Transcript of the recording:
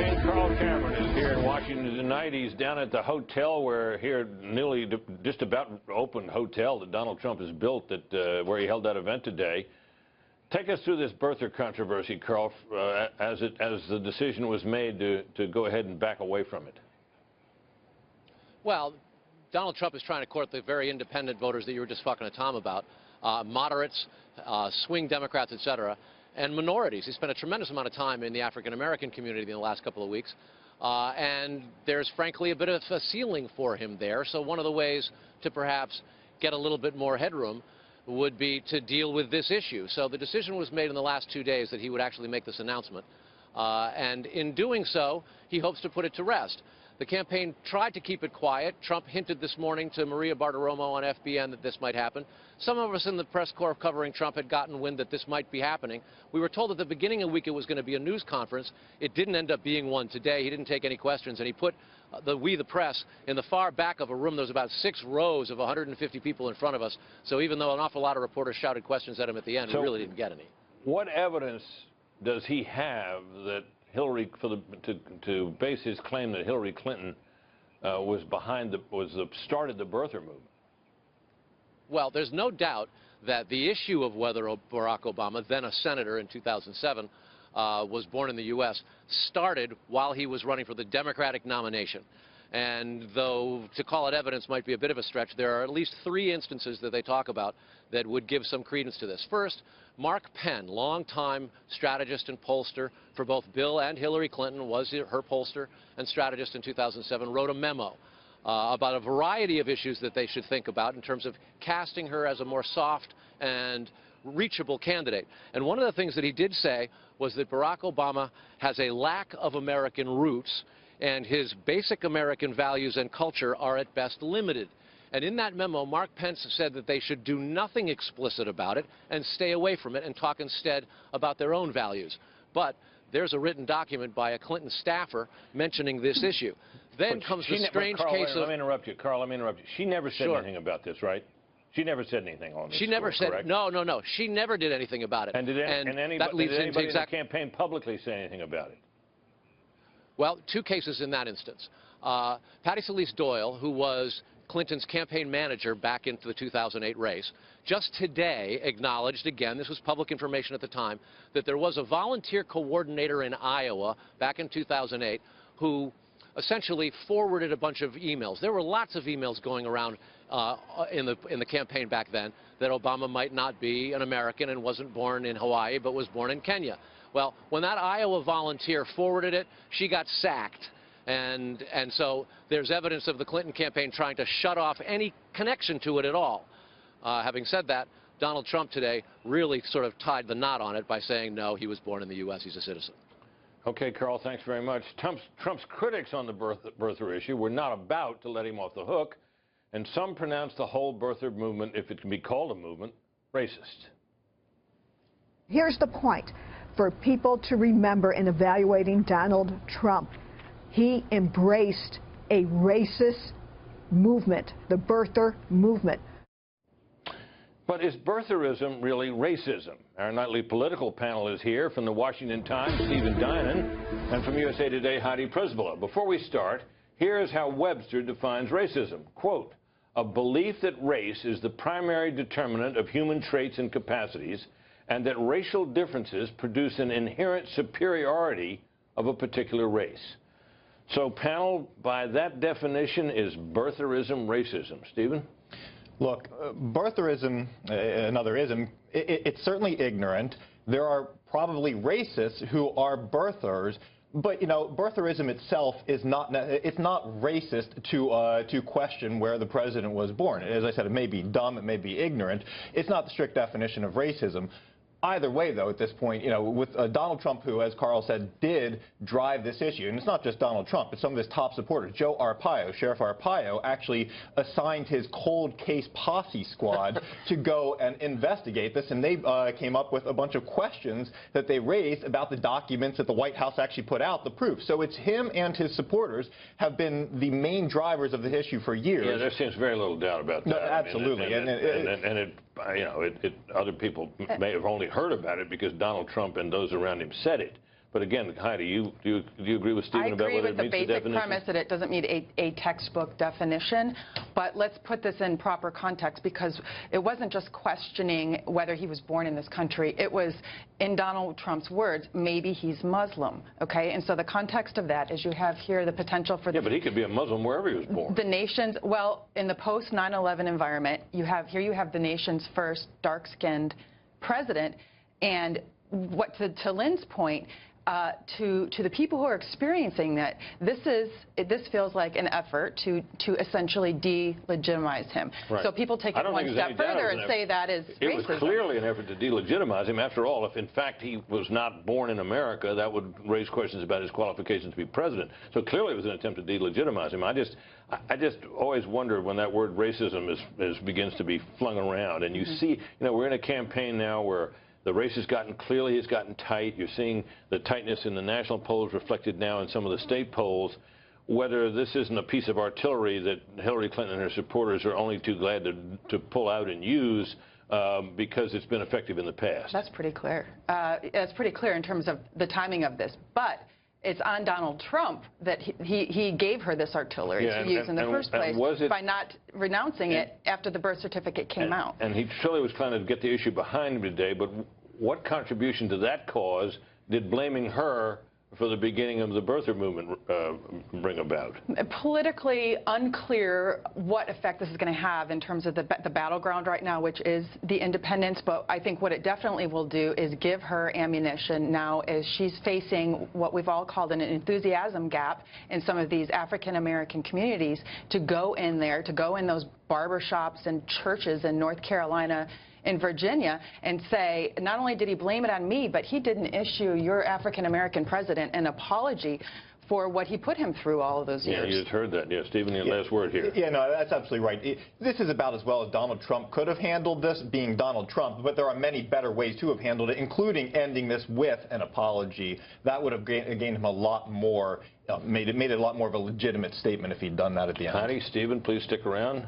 campaign. Carl Cameron is here in Washington tonight. He's down at the hotel newly just about opened hotel that Donald Trump has built where he held that event today. Take us through this birther controversy, Carl, as the decision was made to go ahead and back away from it. Well, Donald Trump is trying to court the very independent voters that you were just talking to Tom about, moderates, swing Democrats, etc., and minorities. He spent a tremendous amount of time in the African-American community in the last couple of weeks, and there's frankly a bit of a ceiling for him there. So one of the ways to perhaps get a little bit more headroom would be to deal with this issue. So the decision was made in the last 2 days that he would actually make this announcement, and in doing so, he hopes to put it to rest. The campaign tried to keep it quiet. Trump hinted this morning to Maria Bartiromo on FBN that this might happen. Some of us in the press corps covering Trump had gotten wind that this might be happening. We were told at the beginning of the week it was going to be a news conference. It didn't end up being one today. He didn't take any questions, and he put the press, in the far back of a room. There was about 6 rows of 150 people in front of us. So even though an awful lot of reporters shouted questions at him at the end, we really didn't get any. What evidence does he have that Hillary, to base his claim that Hillary Clinton started the birther movement? Well, there's no doubt that the issue of whether Barack Obama, then a senator in 2007, was born in the U.S., started while he was running for the Democratic nomination. And though to call it evidence might be a bit of a stretch, there are at least 3 instances that they talk about that would give some credence to this. First, Mark Penn, longtime strategist and pollster for both Bill and Hillary Clinton, was her pollster and strategist in 2007, wrote a memo about a variety of issues that they should think about in terms of casting her as a more soft and reachable candidate. And one of the things that he did say was that Barack Obama has a lack of American roots, and his basic American values and culture are at best limited. And in that memo, Mark Pence said that they should do nothing explicit about it and stay away from it and talk instead about their own values. But there's a written document by a Clinton staffer mentioning this issue. Then comes the strange case of... Let me interrupt you, Carl. Let me interrupt you. She never said anything about this, right? She never said anything on this. She never said, correct? No. She never did anything about it. And did anybody in the campaign publicly say anything about it? Well, 2 cases in that instance. Patty Solis Doyle, who was Clinton's campaign manager back into the 2008 race, just today acknowledged again, this was public information at the time, that there was a volunteer coordinator in Iowa back in 2008 who essentially forwarded a bunch of emails. There were lots of emails going around in the campaign back then that Obama might not be an American and wasn't born in Hawaii but was born in Kenya. Well, when that Iowa volunteer forwarded it, she got sacked. And so there's evidence of the Clinton campaign trying to shut off any connection to it at all. Having said that, Donald Trump today really sort of tied the knot on it by saying, no, he was born in the U.S., he's a citizen. Okay, Carl, thanks very much. Trump's critics on the birther issue were not about to let him off the hook, and some pronounced the whole birther movement, if it can be called a movement, racist. Here's the point for people to remember in evaluating Donald Trump. He embraced a racist movement, the birther movement. But is birtherism really racism? Our nightly political panel is here from the Washington Times, Stephen Dinan, and from USA Today, Heidi Przybyla. Before we start, here is how Webster defines racism. Quote, a belief that race is the primary determinant of human traits and capacities, and that racial differences produce an inherent superiority of a particular race. So, panel, by that definition, is birtherism racism? Stephen? Look, birtherism, another ism, it's certainly ignorant. There are probably racists who are birthers, but, you know, birtherism itself is not racist to question where the president was born. As I said, it may be dumb, it may be ignorant. It's not the strict definition of racism. Either way, though, at this point, you know, with Donald Trump, who, as Carl said, did drive this issue, and it's not just Donald Trump, it's some of his top supporters. Joe Arpaio, Sheriff Arpaio, actually assigned his cold case posse squad to go and investigate this, and they came up with a bunch of questions that they raised about the documents that the White House actually put out, the proof. So it's him and his supporters have been the main drivers of the issue for years. Yeah, there seems very little doubt about that. No, absolutely. Other people may have only heard about it because Donald Trump and those around him said it. But again, Heidi, do you agree with Stephen about whether it meets the definition? I agree with the basic premise that it doesn't meet a textbook definition. But let's put this in proper context, because it wasn't just questioning whether he was born in this country. It was, in Donald Trump's words, maybe he's Muslim. Okay, and so the context of that is you have here the potential for yeah, but he could be a Muslim wherever he was born. The nation's, well, in the post 9/11 environment, you have the nation's first dark-skinned president, and what to Lynn's point. To the people who are experiencing that, this feels like an effort to essentially delegitimize him. Right. So people take it one step further and say that is racism. It was clearly an effort to delegitimize him. After all, if in fact he was not born in America, that would raise questions about his qualifications to be president. So clearly it was an attempt to delegitimize him. I just always wonder when that word racism begins to be flung around, and you see, we're in a campaign now where the race has gotten tight. You're seeing the tightness in the national polls reflected now in some of the state polls. Whether this isn't a piece of artillery that Hillary Clinton and her supporters are only too glad to pull out and use because it's been effective in the past. That's pretty clear. It's pretty clear in terms of the timing of this. But it's on Donald Trump that he gave her this artillery to use in the first place by not renouncing it after the birth certificate came out. And he truly was trying to get the issue behind him today, but what contribution to that cause did blaming her for the beginning of the birther movement bring about? Politically unclear what effect this is going to have in terms of the battleground right now, which is the independents. But I think what it definitely will do is give her ammunition now as she's facing what we've all called an enthusiasm gap in some of these African-American communities, to go in there, to go in those barbershops and churches in North Carolina, in Virginia, and say, not only did he blame it on me, but he didn't issue your African-American president an apology for what he put him through all of those years. Yeah, you just heard that. Yeah, Stephen, your last word here. Yeah, no, that's absolutely right. This is about as well as Donald Trump could have handled this, being Donald Trump, but there are many better ways to have handled it, including ending this with an apology. That would have gained him a lot more, made it a lot more of a legitimate statement if he'd done that at the end. Heidi, Stephen, please stick around.